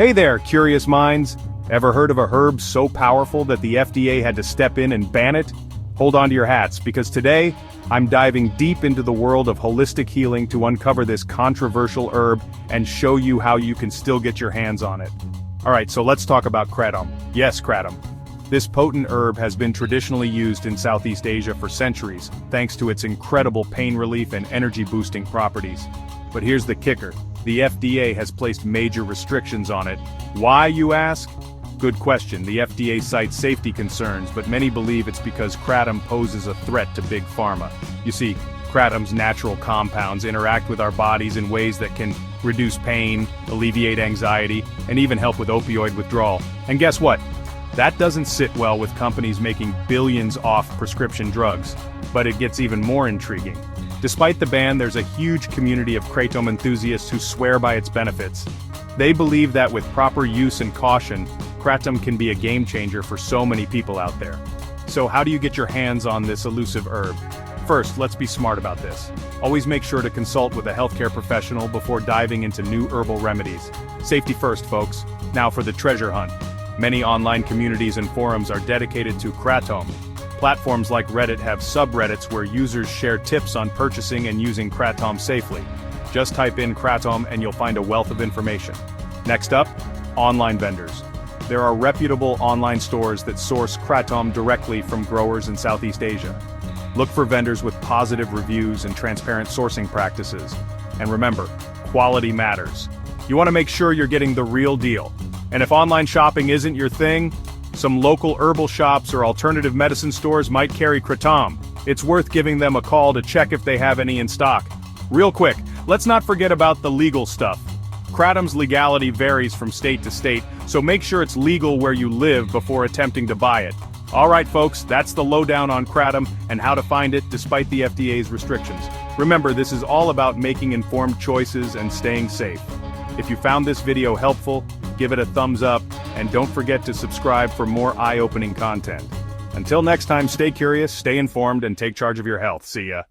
Hey there, curious minds! Ever heard of a herb so powerful that the FDA had to step in and ban it? Hold on to your hats, because today, I'm diving deep into the world of holistic healing to uncover this controversial herb and show you how you can still get your hands on it. Alright, so let's talk about Kratom. Yes, Kratom. This potent herb has been traditionally used in Southeast Asia for centuries, thanks to its incredible pain relief and energy-boosting properties. But here's the kicker. The FDA has placed major restrictions on it. Why, you ask? Good question. The FDA cites safety concerns, but many believe it's because Kratom poses a threat to Big Pharma. You see, Kratom's natural compounds interact with our bodies in ways that can reduce pain, alleviate anxiety, and even help with opioid withdrawal. And guess what? That doesn't sit well with companies making billions off prescription drugs. But it gets even more intriguing. Despite the ban, there's a huge community of Kratom enthusiasts who swear by its benefits. They believe that with proper use and caution, Kratom can be a game changer for so many people out there. So how do you get your hands on this elusive herb? First, let's be smart about this. Always make sure to consult with a healthcare professional before diving into new herbal remedies. Safety first, folks. Now for the treasure hunt. Many online communities and forums are dedicated to Kratom. Platforms like Reddit have subreddits where users share tips on purchasing and using Kratom safely. Just type in Kratom and you'll find a wealth of information. Next up, online vendors. There are reputable online stores that source Kratom directly from growers in Southeast Asia. Look for vendors with positive reviews and transparent sourcing practices. And remember, quality matters. You want to make sure you're getting the real deal. And if online shopping isn't your thing, some local herbal shops or alternative medicine stores might carry Kratom. It's worth giving them a call to check if they have any in stock. Real quick, let's not forget about the legal stuff. Kratom's legality varies from state to state, so make sure it's legal where you live before attempting to buy it. Alright folks, that's the lowdown on Kratom and how to find it despite the FDA's restrictions. Remember, this is all about making informed choices and staying safe. If you found this video helpful, give it a thumbs up, and don't forget to subscribe for more eye-opening content. Until next time, stay curious, stay informed, and take charge of your health. See ya.